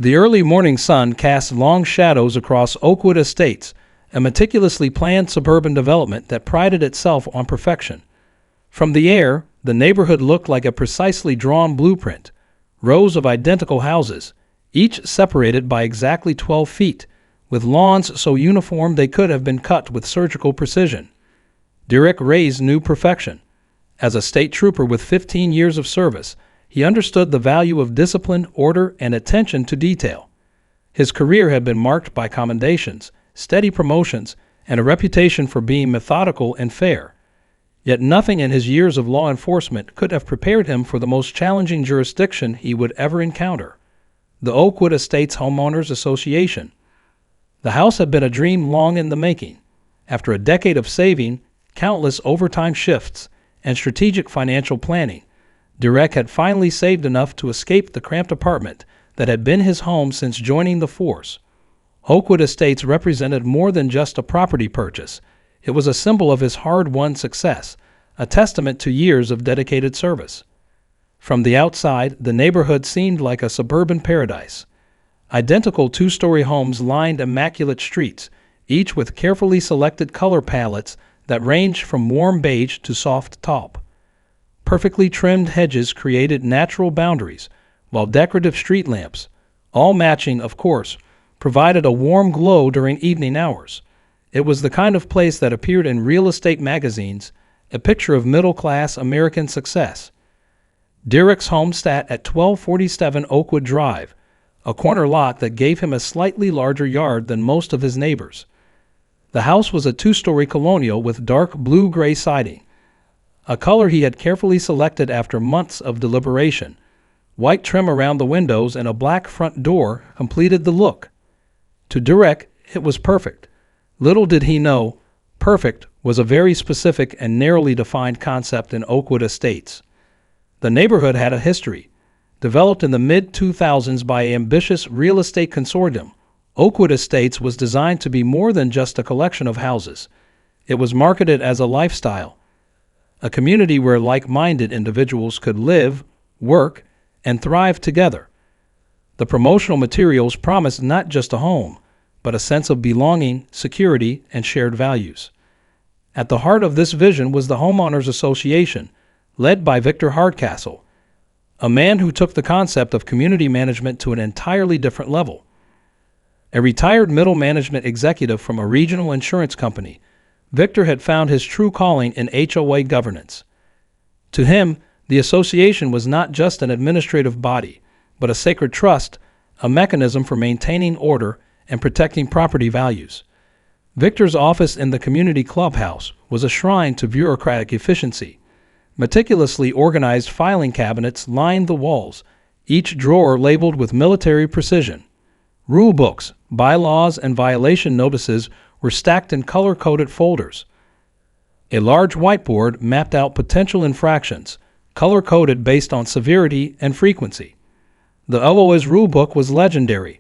The early morning sun cast long shadows across Oakwood Estates, a meticulously planned suburban development that prided itself on perfection. From the air, the neighborhood looked like a precisely drawn blueprint. Rows of identical houses, each separated by exactly 12 feet, with lawns so uniform they could have been cut with surgical precision. Derek Ray's knew perfection. As a state trooper with 15 years of service, he understood the value of discipline, order, and attention to detail. His career had been marked by commendations, steady promotions, and a reputation for being methodical and fair. Yet nothing in his years of law enforcement could have prepared him for the most challenging jurisdiction he would ever encounter: the Oakwood Estates Homeowners Association. The house had been a dream long in the making. After a decade of saving, countless overtime shifts, and strategic financial planning, Derek had finally saved enough to escape the cramped apartment that had been his home since joining the force. Oakwood Estates represented more than just a property purchase. It was a symbol of his hard-won success, a testament to years of dedicated service. From the outside, the neighborhood seemed like a suburban paradise. Identical two-story homes lined immaculate streets, each with carefully selected color palettes that ranged from warm beige to soft taupe. Perfectly trimmed hedges created natural boundaries, while decorative street lamps, all matching, of course, provided a warm glow during evening hours. It was the kind of place that appeared in real estate magazines, a picture of middle-class American success. Derek's home sat at 1247 Oakwood Drive, a corner lot that gave him a slightly larger yard than most of his neighbors. The house was a two-story colonial with dark blue-gray siding, a color he had carefully selected after months of deliberation. White trim around the windows and a black front door completed the look. To Derek, it was perfect. Little did he know, perfect was a very specific and narrowly defined concept in Oakwood Estates. The neighborhood had a history. Developed in the mid-2000s by an ambitious real estate consortium, Oakwood Estates was designed to be more than just a collection of houses. It was marketed as a lifestyle, a community where like-minded individuals could live, work, and thrive together. The promotional materials promised not just a home, but a sense of belonging, security, and shared values. At the heart of this vision was the Homeowners Association, led by Victor Hardcastle, a man who took the concept of community management to an entirely different level. A retired middle management executive from a regional insurance company, Victor had found his true calling in HOA governance. To him, the association was not just an administrative body, but a sacred trust, a mechanism for maintaining order and protecting property values. Victor's office in the community clubhouse was a shrine to bureaucratic efficiency. Meticulously organized filing cabinets lined the walls, each drawer labeled with military precision. Rule books, bylaws, and violation notices were stacked in color-coded folders. A large whiteboard mapped out potential infractions, color-coded based on severity and frequency. The HOA's rulebook was legendary,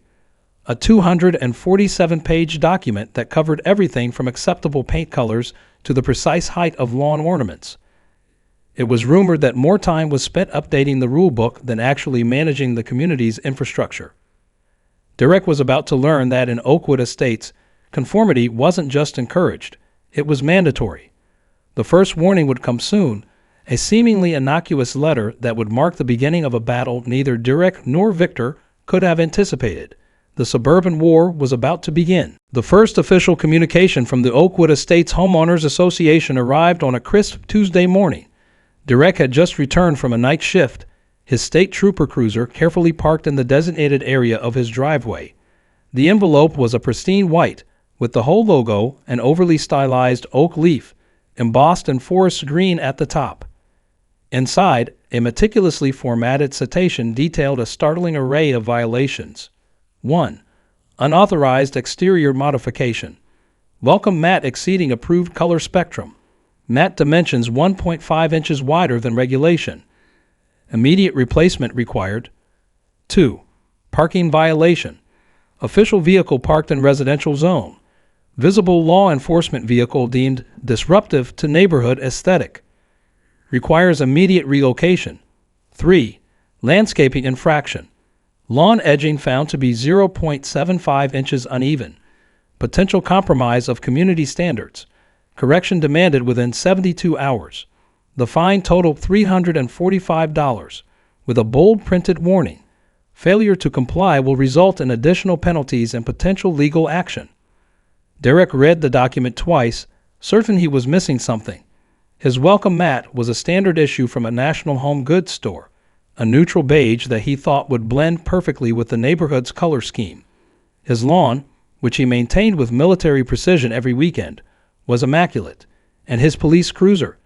a 247-page document that covered everything from acceptable paint colors to the precise height of lawn ornaments. It was rumored that more time was spent updating the rulebook than actually managing the community's infrastructure. Derek was about to learn that in Oakwood Estates, conformity wasn't just encouraged, it was mandatory. The first warning would come soon, a seemingly innocuous letter that would mark the beginning of a battle neither Derek nor Victor could have anticipated. The suburban war was about to begin. The first official communication from the Oakwood Estates Homeowners Association arrived on a crisp Tuesday morning. Derek had just returned from a night shift, his state trooper cruiser carefully parked in the designated area of his driveway. The envelope was a pristine white, with the whole logo, an overly stylized oak leaf, embossed in forest green at the top. Inside, a meticulously formatted citation detailed a startling array of violations. 1. Unauthorized exterior modification. Welcome mat exceeding approved color spectrum. Mat dimensions 1.5 inches wider than regulation. Immediate replacement required. 2. Parking violation. Official vehicle parked in residential zone. Visible law enforcement vehicle deemed disruptive to neighborhood aesthetic. Requires immediate relocation. 3. Landscaping infraction. Lawn edging found to be 0.75 inches uneven. Potential compromise of community standards. Correction demanded within 72 hours. The fine totaled $345, with a bold printed warning. Failure to comply will result in additional penalties and potential legal action. Derek read the document twice, certain he was missing something. His welcome mat was a standard issue from a national home goods store, a neutral beige that he thought would blend perfectly with the neighborhood's color scheme. His lawn, which he maintained with military precision every weekend, was immaculate, and his police cruiser.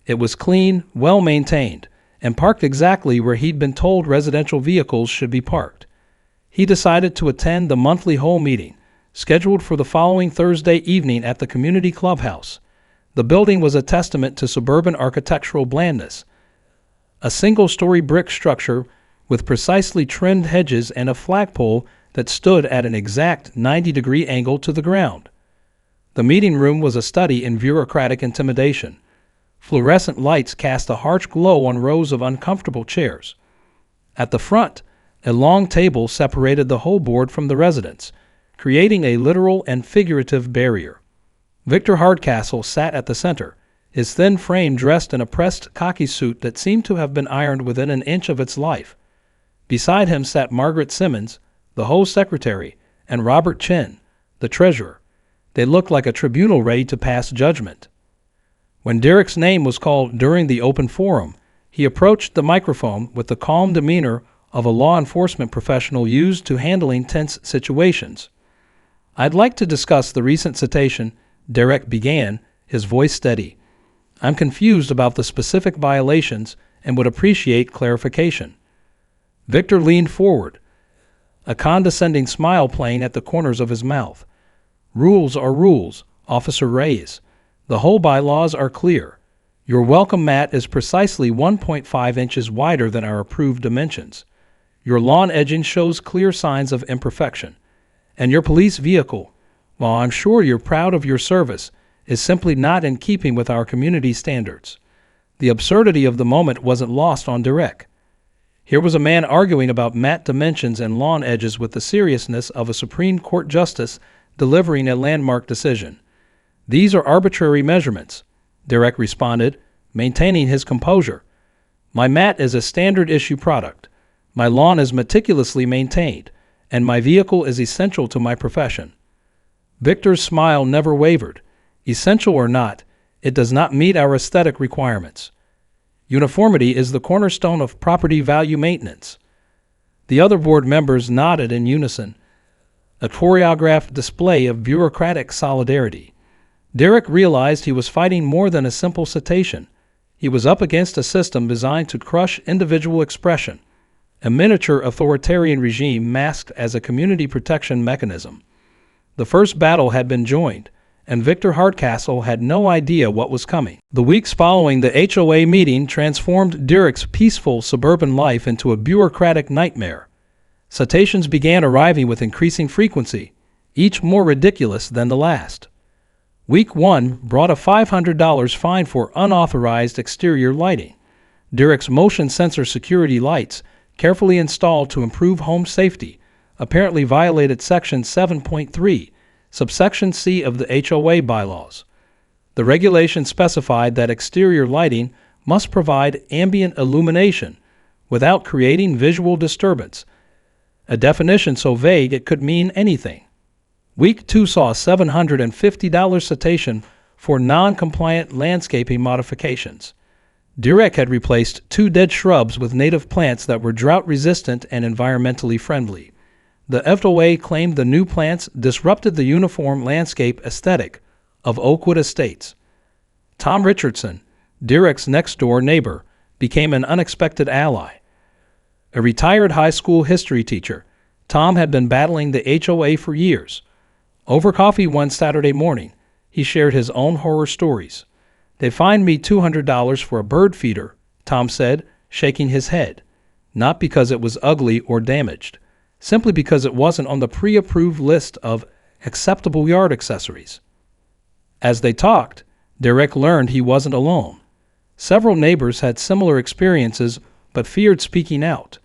It was clean, well-maintained, and parked exactly where he'd been told residential vehicles should be parked. He decided to attend the monthly HOA meeting, scheduled for the following Thursday evening at the community clubhouse. The building was a testament to suburban architectural blandness. A single-story brick structure with precisely trimmed hedges and a flagpole that stood at an exact 90-degree angle to the ground. The meeting room was a study in bureaucratic intimidation. Fluorescent lights cast a harsh glow on rows of uncomfortable chairs. At the front, a long table separated the whole board from the residents, creating a literal and figurative barrier. Victor Hardcastle sat at the center, his thin frame dressed in a pressed khaki suit that seemed to have been ironed within an inch of its life. Beside him sat Margaret Simmons, the HOA secretary, and Robert Chin, the treasurer. They looked like a tribunal ready to pass judgment. When Derek's name was called during the open forum, he approached the microphone with the calm demeanor of a law enforcement professional used to handling tense situations. "I'd like to discuss the recent citation," Derek began, his voice steady. "I'm confused about the specific violations and would appreciate clarification." Victor leaned forward, a condescending smile playing at the corners of his mouth. "Rules are rules, Officer Reyes. The whole bylaws are clear. Your welcome mat is precisely 1.5 inches wider than our approved dimensions. Your lawn edging shows clear signs of imperfection. And your police vehicle, while I'm sure you're proud of your service, is simply not in keeping with our community standards." The absurdity of the moment wasn't lost on Derek. Here was a man arguing about mat dimensions and lawn edges with the seriousness of a Supreme Court justice delivering a landmark decision. "These are arbitrary measurements," Derek responded, maintaining his composure. "My mat is a standard issue product. My lawn is meticulously maintained, and my vehicle is essential to my profession." Victor's smile never wavered. Essential or not, it does not meet our aesthetic requirements. Uniformity is the cornerstone of property value maintenance. The other board members nodded in unison, a choreographed display of bureaucratic solidarity. Derek realized he was fighting more than a simple citation. He was up against a system designed to crush individual expression, a miniature authoritarian regime masked as a community protection mechanism. The first battle had been joined, and Victor Hardcastle had no idea what was coming. The weeks following the HOA meeting transformed Derek's peaceful suburban life into a bureaucratic nightmare. Citations began arriving with increasing frequency, each more ridiculous than the last. Week 1 brought a $500 fine for unauthorized exterior lighting. Derek's motion sensor security lights, carefully installed to improve home safety, apparently violated Section 7.3, subsection C of the HOA bylaws. The regulation specified that exterior lighting must provide ambient illumination without creating visual disturbance, a definition so vague it could mean anything. Week 2 saw a $750 citation for non-compliant landscaping modifications. Derek had replaced 2 dead shrubs with native plants that were drought-resistant and environmentally friendly. The HOA claimed the new plants disrupted the uniform landscape aesthetic of Oakwood Estates. Tom Richardson, Derek's next-door neighbor, became an unexpected ally. A retired high school history teacher, Tom had been battling the HOA for years. Over coffee one Saturday morning, he shared his own horror stories. "They fined me $200 for a bird feeder," Tom said, shaking his head. Not because it was ugly or damaged, simply because it wasn't on the pre-approved list of acceptable yard accessories. As they talked, Derek learned he wasn't alone. Several neighbors had similar experiences but feared speaking out.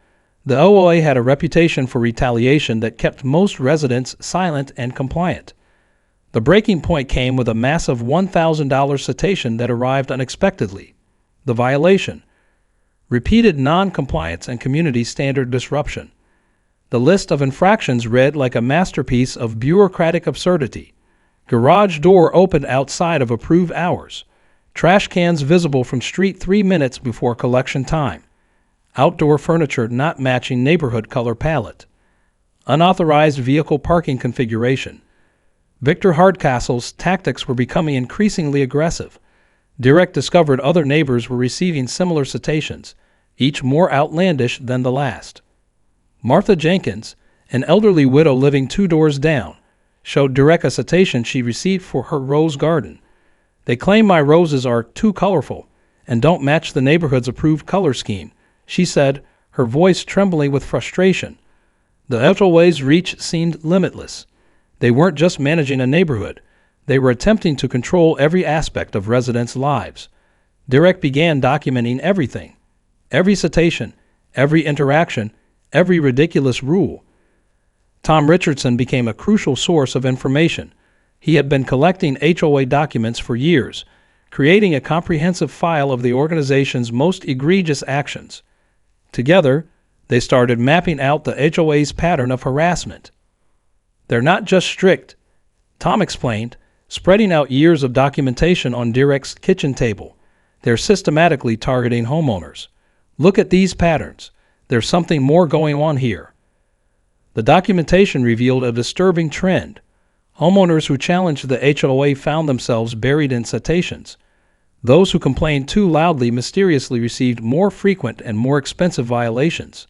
The HOA had a reputation for retaliation that kept most residents silent and compliant. The breaking point came with a massive $1,000 citation that arrived unexpectedly. The violation: repeated non-compliance and community standard disruption. The list of infractions read like a masterpiece of bureaucratic absurdity. Garage door opened outside of approved hours. Trash cans visible from street 3 minutes before collection time. Outdoor furniture not matching neighborhood color palette. Unauthorized vehicle parking configuration. Victor Hardcastle's tactics were becoming increasingly aggressive. Direct discovered other neighbors were receiving similar citations, each more outlandish than the last. Martha Jenkins, an elderly widow living 2 doors down, showed Direct a citation she received for her rose garden. They claim my roses are too colorful and don't match the neighborhood's approved color scheme, she said, her voice trembling with frustration. The HOA's reach seemed limitless. They weren't just managing a neighborhood. They were attempting to control every aspect of residents' lives. Direct began documenting everything. Every citation, every interaction, every ridiculous rule. Tom Richardson became a crucial source of information. He had been collecting HOA documents for years, creating a comprehensive file of the organization's most egregious actions. Together, they started mapping out the HOA's pattern of harassment. They're not just strict, Tom explained, spreading out years of documentation on Direct's kitchen table. They're systematically targeting homeowners. Look at these patterns. There's something more going on here. The documentation revealed a disturbing trend. Homeowners who challenged the HOA found themselves buried in citations. Those who complained too loudly mysteriously received more frequent and more expensive violations.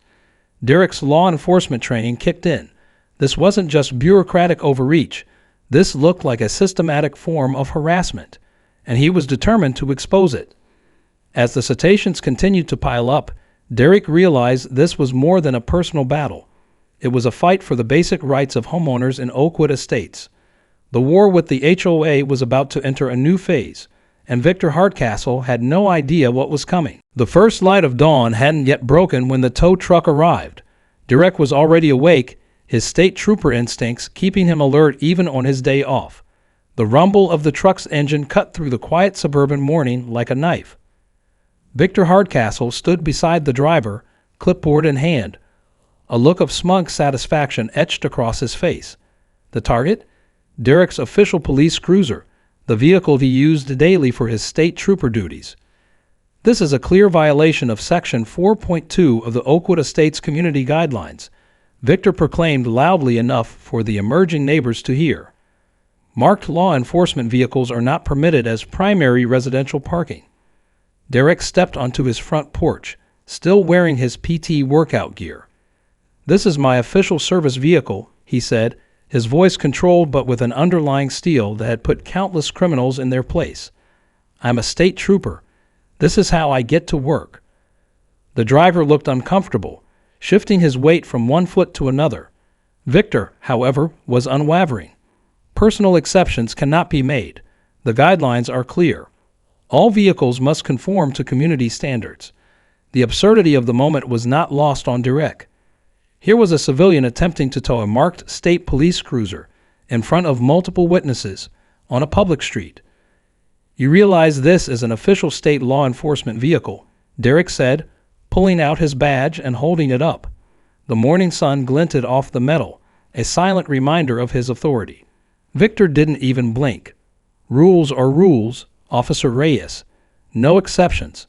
Direct's law enforcement training kicked in. This wasn't just bureaucratic overreach. This looked like a systematic form of harassment, and he was determined to expose it. As the citations continued to pile up, Derek realized this was more than a personal battle. It was a fight for the basic rights of homeowners in Oakwood Estates. The war with the HOA was about to enter a new phase, and Victor Hardcastle had no idea what was coming. The first light of dawn hadn't yet broken when the tow truck arrived. Derek was already awake, his state trooper instincts keeping him alert even on his day off. The rumble of the truck's engine cut through the quiet suburban morning like a knife. Victor Hardcastle stood beside the driver, clipboard in hand. A look of smug satisfaction etched across his face. The target? Derek's official police cruiser, the vehicle he used daily for his state trooper duties. This is a clear violation of Section 4.2 of the Oakwood Estates Community Guidelines, Victor proclaimed loudly enough for the emerging neighbors to hear. Marked law enforcement vehicles are not permitted as primary residential parking. Derek stepped onto his front porch, still wearing his PT workout gear. "This is my official service vehicle," he said, his voice controlled but with an underlying steel that had put countless criminals in their place. "I'm a state trooper. This is how I get to work." The driver looked uncomfortable, shifting his weight from one foot to another. Victor, however, was unwavering. Personal exceptions cannot be made. The guidelines are clear. All vehicles must conform to community standards. The absurdity of the moment was not lost on Direct. Here was a civilian attempting to tow a marked state police cruiser in front of multiple witnesses on a public street. "You realize this is an official state law enforcement vehicle," Derek said, pulling out his badge and holding it up. The morning sun glinted off the metal, a silent reminder of his authority. Victor didn't even blink. Rules are rules, Officer Reyes. No exceptions.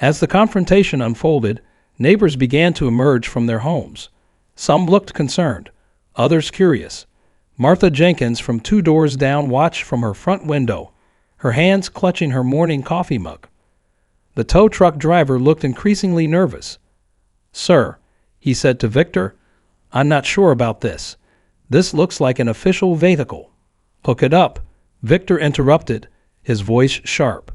As the confrontation unfolded, neighbors began to emerge from their homes. Some looked concerned, others curious. Martha Jenkins from 2 doors down watched from her front window, her hands clutching her morning coffee mug. The tow truck driver looked increasingly nervous. "Sir," he said to Victor, "I'm not sure about this. This looks like an official vehicle." "Hook it up," Victor interrupted, his voice sharp.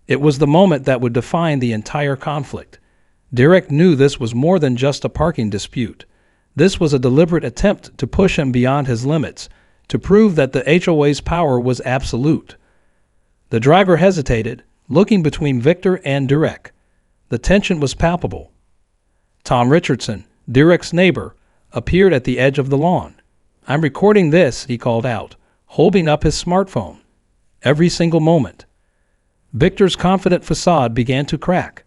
It was the moment that would define the entire conflict. Derek knew this was more than just a parking dispute. This was a deliberate attempt to push him beyond his limits, to prove that the HOA's power was absolute. The driver hesitated, looking between Victor and Direct. The tension was palpable. Tom Richardson, Derek's neighbor, appeared at the edge of the lawn. "I'm recording this," he called out, holding up his smartphone. "Every single moment." Victor's confident facade began to crack.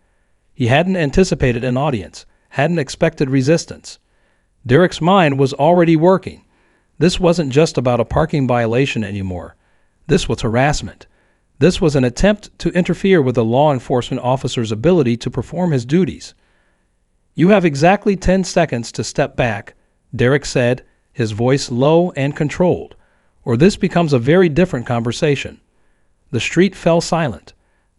He hadn't anticipated an audience, hadn't expected resistance. Derek's mind was already working. This wasn't just about a parking violation anymore. This was harassment. This was an attempt to interfere with a law enforcement officer's ability to perform his duties. "You have exactly 10 seconds to step back," Derek said, his voice low and controlled, "or this becomes a very different conversation." The street fell silent.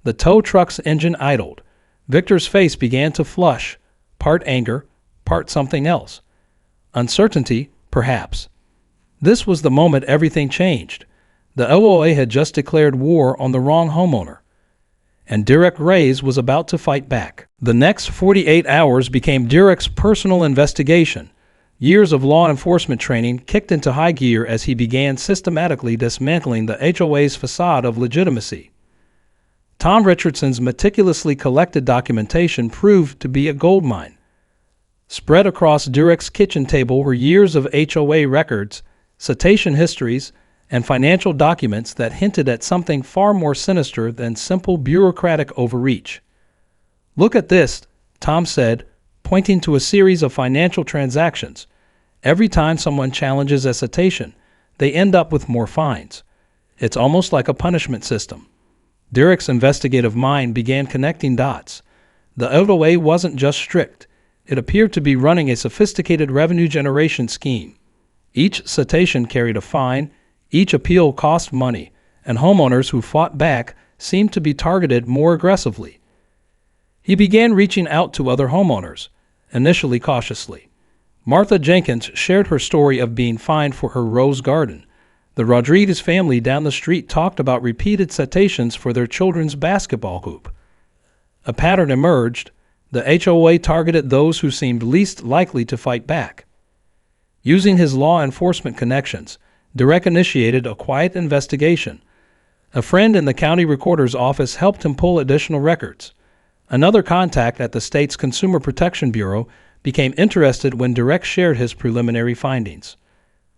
The tow truck's engine idled. Victor's face began to flush, part anger, part something else. Uncertainty, perhaps. This was the moment everything changed. The HOA had just declared war on the wrong homeowner, and Derek Reyes was about to fight back. The next 48 hours became Derek's personal investigation. Years of law enforcement training kicked into high gear as he began systematically dismantling the HOA's facade of legitimacy. Tom Richardson's meticulously collected documentation proved to be a goldmine. Spread across Derek's kitchen table were years of HOA records, citation histories, and financial documents that hinted at something far more sinister than simple bureaucratic overreach. "Look at this," Tom said, pointing to a series of financial transactions. "Every time someone challenges a citation, they end up with more fines. It's almost like a punishment system." Derek's investigative mind began connecting dots. The HOA wasn't just strict. It appeared to be running a sophisticated revenue generation scheme. Each citation carried a fine, each appeal cost money, and homeowners who fought back seemed to be targeted more aggressively. He began reaching out to other homeowners, initially cautiously. Martha Jenkins shared her story of being fined for her rose garden. The Rodriguez family down the street talked about repeated citations for their children's basketball hoop. A pattern emerged. The HOA targeted those who seemed least likely to fight back. Using his law enforcement connections, Derek initiated a quiet investigation. A friend in the county recorder's office helped him pull additional records. Another contact at the state's Consumer Protection Bureau became interested when Derek shared his preliminary findings.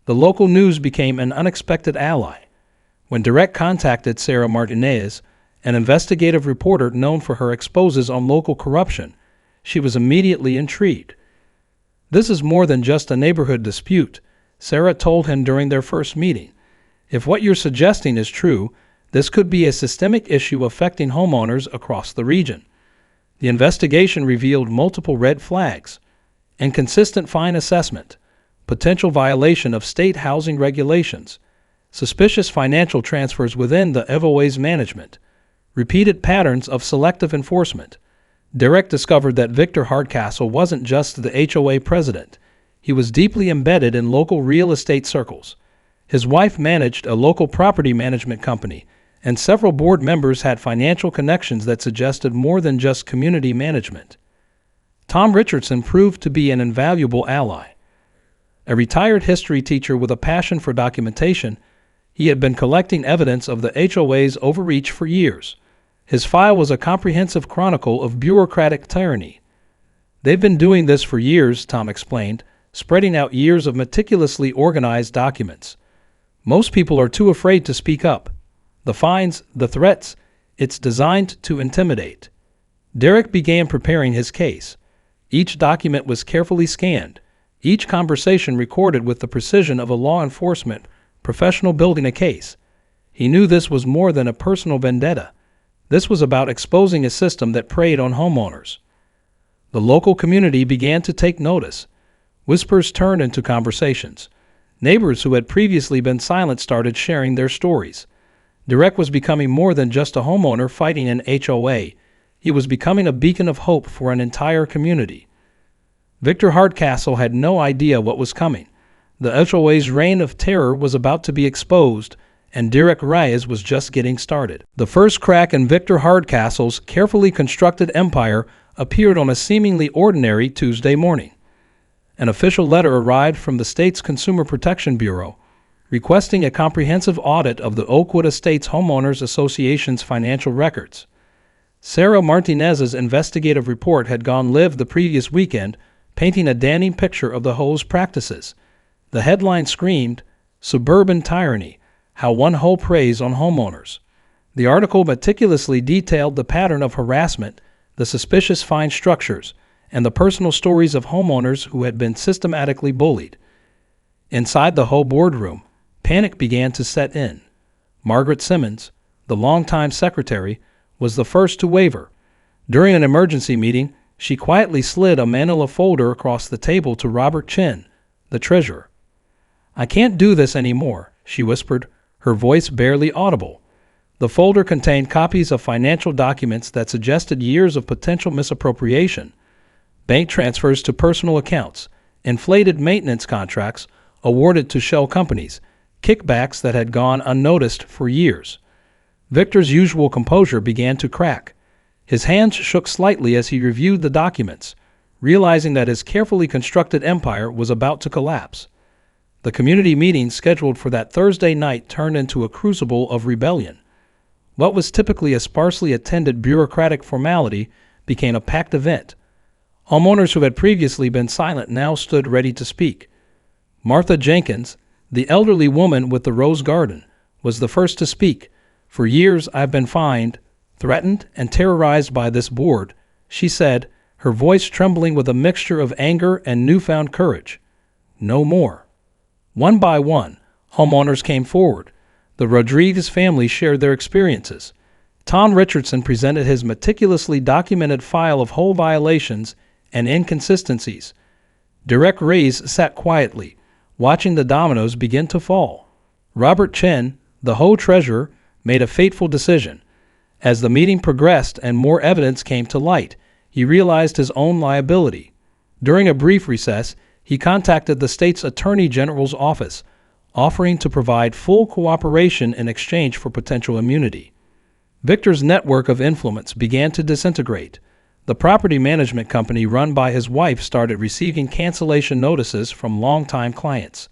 The local news became an unexpected ally. When Derek contacted Sarah Martinez, an investigative reporter known for her exposes on local corruption, she was immediately intrigued. "This is more than just a neighborhood dispute," Sarah told him during their first meeting. "If what you're suggesting is true, this could be a systemic issue affecting homeowners across the region." The investigation revealed multiple red flags: inconsistent fine assessment, potential violation of state housing regulations, suspicious financial transfers within the HOA's management, repeated patterns of selective enforcement. Derek discovered that Victor Hardcastle wasn't just the HOA president. He was deeply embedded in local real estate circles. His wife managed a local property management company, and several board members had financial connections that suggested more than just community management. Tom Richardson proved to be an invaluable ally. A retired history teacher with a passion for documentation, he had been collecting evidence of the HOA's overreach for years. His file was a comprehensive chronicle of bureaucratic tyranny. "They've been doing this for years," Tom explained, spreading out years of meticulously organized documents. "Most people are too afraid to speak up. The fines, the threats, it's designed to intimidate." Derek began preparing his case. Each document was carefully scanned, each conversation recorded with the precision of a law enforcement professional building a case. He knew this was more than a personal vendetta. This was about exposing a system that preyed on homeowners. The local community began to take notice. Whispers turned into conversations. Neighbors who had previously been silent started sharing their stories. Derek was becoming more than just a homeowner fighting an HOA. He was becoming a beacon of hope for an entire community. Victor Hardcastle had no idea what was coming. The HOA's reign of terror was about to be exposed, and Derek Reyes was just getting started. The first crack in Victor Hardcastle's carefully constructed empire appeared on a seemingly ordinary Tuesday morning. An official letter arrived from the state's Consumer Protection Bureau, requesting a comprehensive audit of the Oakwood Estates Homeowners Association's financial records. Sarah Martinez's investigative report had gone live the previous weekend, painting a damning picture of the HOA's practices. The headline screamed, "Suburban Tyranny: How One HOA Preys on Homeowners." The article meticulously detailed the pattern of harassment, the suspicious fine structures, and the personal stories of homeowners who had been systematically bullied. Inside the HOA boardroom, panic began to set in. Margaret Simmons, the longtime secretary, was the first to waver. During an emergency meeting, she quietly slid a manila folder across the table to Robert Chin, the treasurer. "I can't do this anymore," she whispered, her voice barely audible. The folder contained copies of financial documents that suggested years of potential misappropriation, bank transfers to personal accounts, inflated maintenance contracts awarded to shell companies, kickbacks that had gone unnoticed for years. Victor's usual composure began to crack. His hands shook slightly as he reviewed the documents, realizing that his carefully constructed empire was about to collapse. The community meeting scheduled for that Thursday night turned into a crucible of rebellion. What was typically a sparsely attended bureaucratic formality became a packed event. Homeowners who had previously been silent now stood ready to speak. Martha Jenkins, the elderly woman with the rose garden, was the first to speak. "For years I've been fined, threatened, and terrorized by this board," she said, her voice trembling with a mixture of anger and newfound courage. No more. One by one, homeowners came forward. The Rodriguez family shared their experiences. Tom Richardson presented his meticulously documented file of HOA violations and inconsistencies. Derek Reyes sat quietly, watching the dominoes begin to fall. Robert Chen, the HOA treasurer, made a fateful decision. As the meeting progressed and more evidence came to light, he realized his own liability. During a brief recess, he contacted the state's attorney general's office, offering to provide full cooperation in exchange for potential immunity. Victor's network of influence began to disintegrate. The property management company run by his wife started receiving cancellation notices from longtime clients.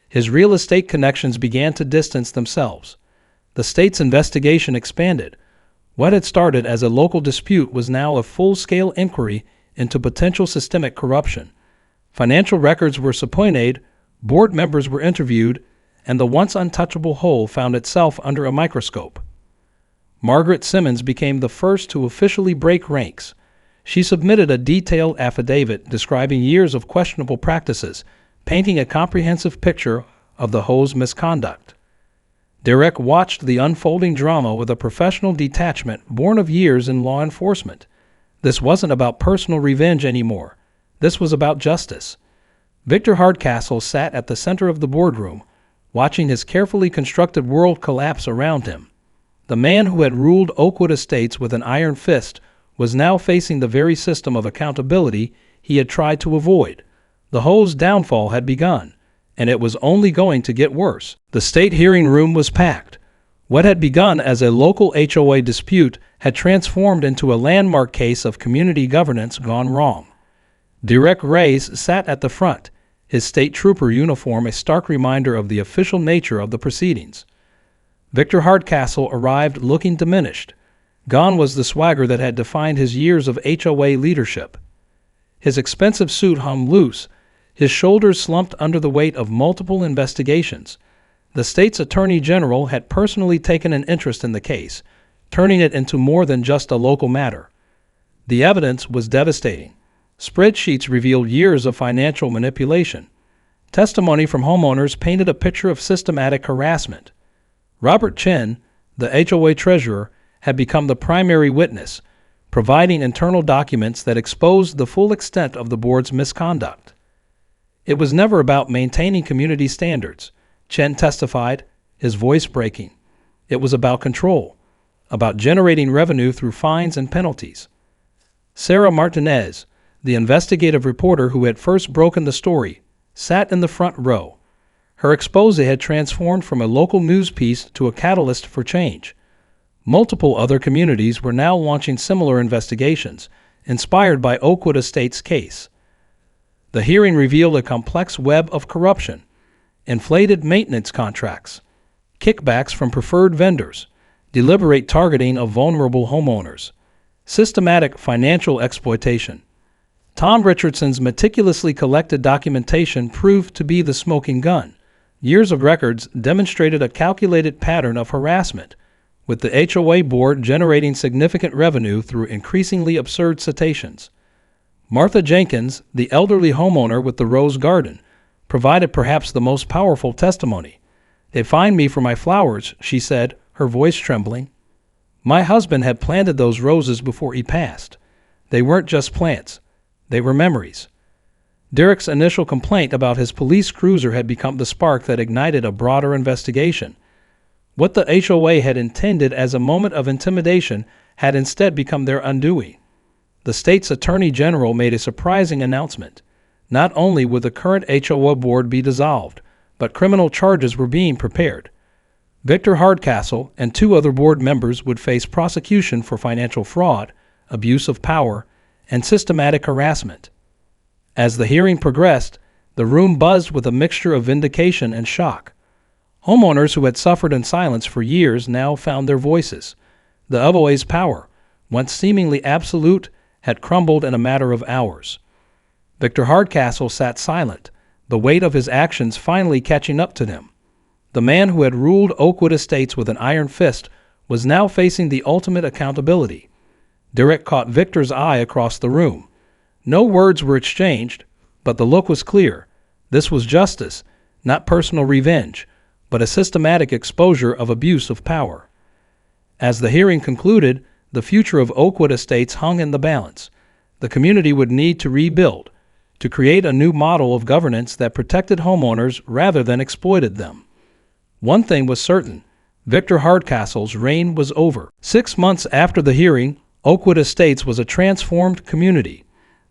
His real estate connections began to distance themselves. The state's investigation expanded. What had started as a local dispute was now a full-scale inquiry into potential systemic corruption. Financial records were subpoenaed, board members were interviewed, and the once untouchable HOA found itself under a microscope. Margaret Simmons became the first to officially break ranks. She submitted a detailed affidavit describing years of questionable practices, painting a comprehensive picture of the HOA's misconduct. Derek watched the unfolding drama with a professional detachment born of years in law enforcement. This wasn't about personal revenge anymore. This was about justice. Victor Hardcastle sat at the center of the boardroom, watching his carefully constructed world collapse around him. The man who had ruled Oakwood Estates with an iron fist was now facing the very system of accountability he had tried to avoid. The HOA's downfall had begun, and it was only going to get worse. The state hearing room was packed. What had begun as a local HOA dispute had transformed into a landmark case of community governance gone wrong. Derek Reyes sat at the front, his state trooper uniform a stark reminder of the official nature of the proceedings. Victor Hardcastle arrived looking diminished. Gone was the swagger that had defined his years of HOA leadership. His expensive suit hung loose, his shoulders slumped under the weight of multiple investigations. The state's attorney general had personally taken an interest in the case, turning it into more than just a local matter. The evidence was devastating. Spreadsheets revealed years of financial manipulation. Testimony from homeowners painted a picture of systematic harassment. Robert Chen, the HOA treasurer, had become the primary witness, providing internal documents that exposed the full extent of the board's misconduct. It was never about maintaining community standards, Chen testified, his voice breaking. It was about control, about generating revenue through fines and penalties. Sarah Martinez, the investigative reporter who had first broken the story, sat in the front row. Her expose had transformed from a local news piece to a catalyst for change. Multiple other communities were now launching similar investigations, inspired by Oakwood Estates' case. The hearing revealed a complex web of corruption, inflated maintenance contracts, kickbacks from preferred vendors, deliberate targeting of vulnerable homeowners, systematic financial exploitation. Tom Richardson's meticulously collected documentation proved to be the smoking gun. Years of records demonstrated a calculated pattern of harassment, with the HOA board generating significant revenue through increasingly absurd citations. Martha Jenkins, the elderly homeowner with the rose garden, provided perhaps the most powerful testimony. "They fined me for my flowers," she said, her voice trembling. "My husband had planted those roses before he passed. They weren't just plants. They were memories." Derek's initial complaint about his police cruiser had become the spark that ignited a broader investigation. What the HOA had intended as a moment of intimidation had instead become their undoing. The state's attorney general made a surprising announcement. Not only would the current HOA board be dissolved, but criminal charges were being prepared. Victor Hardcastle and 2 other board members would face prosecution for financial fraud, abuse of power, and systematic harassment. As the hearing progressed, the room buzzed with a mixture of vindication and shock. Homeowners who had suffered in silence for years now found their voices. The HOA's power, once seemingly absolute, had crumbled in a matter of hours. Victor Hardcastle sat silent, the weight of his actions finally catching up to him. The man who had ruled Oakwood Estates with an iron fist was now facing the ultimate accountability. Derek caught Victor's eye across the room. No words were exchanged, but the look was clear. This was justice, not personal revenge, but a systematic exposure of abuse of power. As the hearing concluded, the future of Oakwood Estates hung in the balance. The community would need to rebuild, to create a new model of governance that protected homeowners rather than exploited them. One thing was certain: Victor Hardcastle's reign was over. 6 months after the hearing, Oakwood Estates was a transformed community.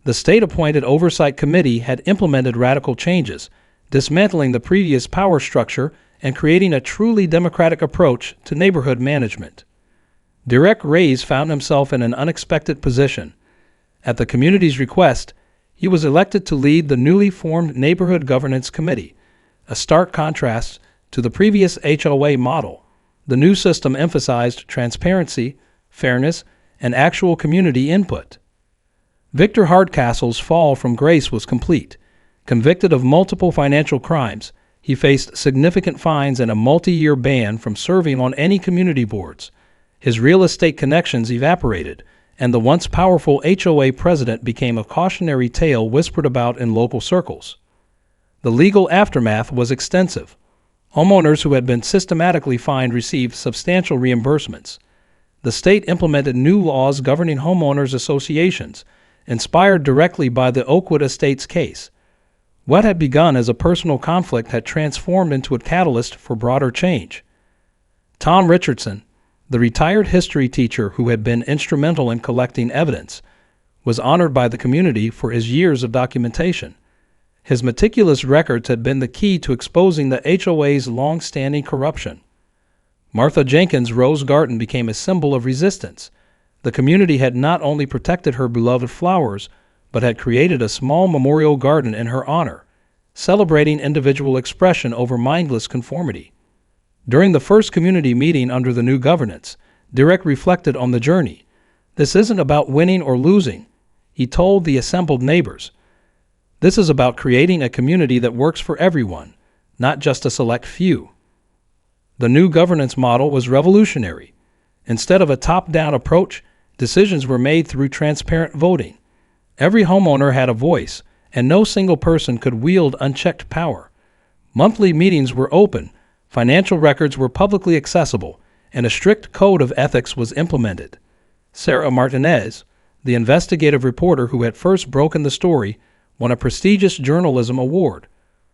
The state-appointed oversight committee had implemented radical changes, dismantling the previous power structure and creating a truly democratic approach to neighborhood management. Derek Reyes found himself in an unexpected position. At the community's request, he was elected to lead the newly formed Neighborhood Governance Committee, a stark contrast to the previous HOA model. The new system emphasized transparency, fairness, and actual community input. Victor Hardcastle's fall from grace was complete. Convicted of multiple financial crimes, he faced significant fines and a multi-year ban from serving on any community boards. His real estate connections evaporated, and the once powerful HOA president became a cautionary tale whispered about in local circles. The legal aftermath was extensive. Homeowners who had been systematically fined received substantial reimbursements. The state implemented new laws governing homeowners associations, inspired directly by the Oakwood Estates case. What had begun as a personal conflict had transformed into a catalyst for broader change. Tom Richardson, the retired history teacher who had been instrumental in collecting evidence, was honored by the community for his years of documentation. His meticulous records had been the key to exposing the HOA's long-standing corruption. Martha Jenkins' rose garden became a symbol of resistance. The community had not only protected her beloved flowers, but had created a small memorial garden in her honor, celebrating individual expression over mindless conformity. During the first community meeting under the new governance, Derek reflected on the journey. "This isn't about winning or losing," he told the assembled neighbors. "This is about creating a community that works for everyone, not just a select few." The new governance model was revolutionary. Instead of a top-down approach, decisions were made through transparent voting. Every homeowner had a voice, and no single person could wield unchecked power. Monthly meetings were open, financial records were publicly accessible, and a strict code of ethics was implemented. Sarah Martinez, the investigative reporter who had first broken the story, won a prestigious journalism award.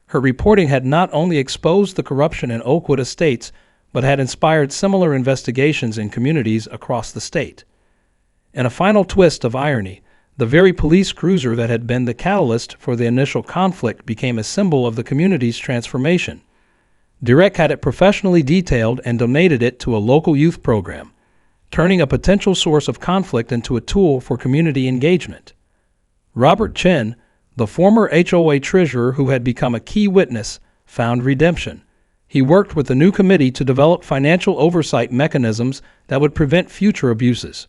Her reporting had not only exposed the corruption in Oakwood Estates, but had inspired similar investigations in communities across the state. In a final twist of irony, the very police cruiser that had been the catalyst for the initial conflict became a symbol of the community's transformation. Derek had it professionally detailed and donated it to a local youth program, turning a potential source of conflict into a tool for community engagement. Robert Chen, the former HOA treasurer who had become a key witness, found redemption. He worked with the new committee to develop financial oversight mechanisms that would prevent future abuses.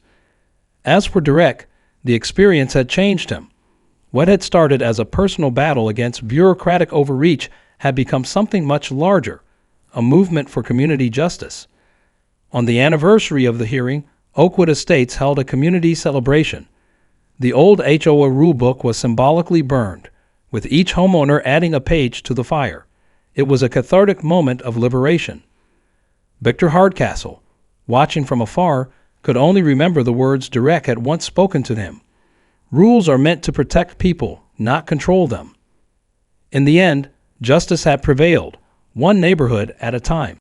As for Derek, the experience had changed him. What had started as a personal battle against bureaucratic overreach had become something much larger, a movement for community justice. On the anniversary of the hearing, Oakwood Estates held a community celebration. The old HOA rulebook was symbolically burned, with each homeowner adding a page to the fire. It was a cathartic moment of liberation. Victor Hardcastle, watching from afar, could only remember the words Direct had once spoken to him. Rules are meant to protect people, not control them. In the end, justice had prevailed, one neighborhood at a time.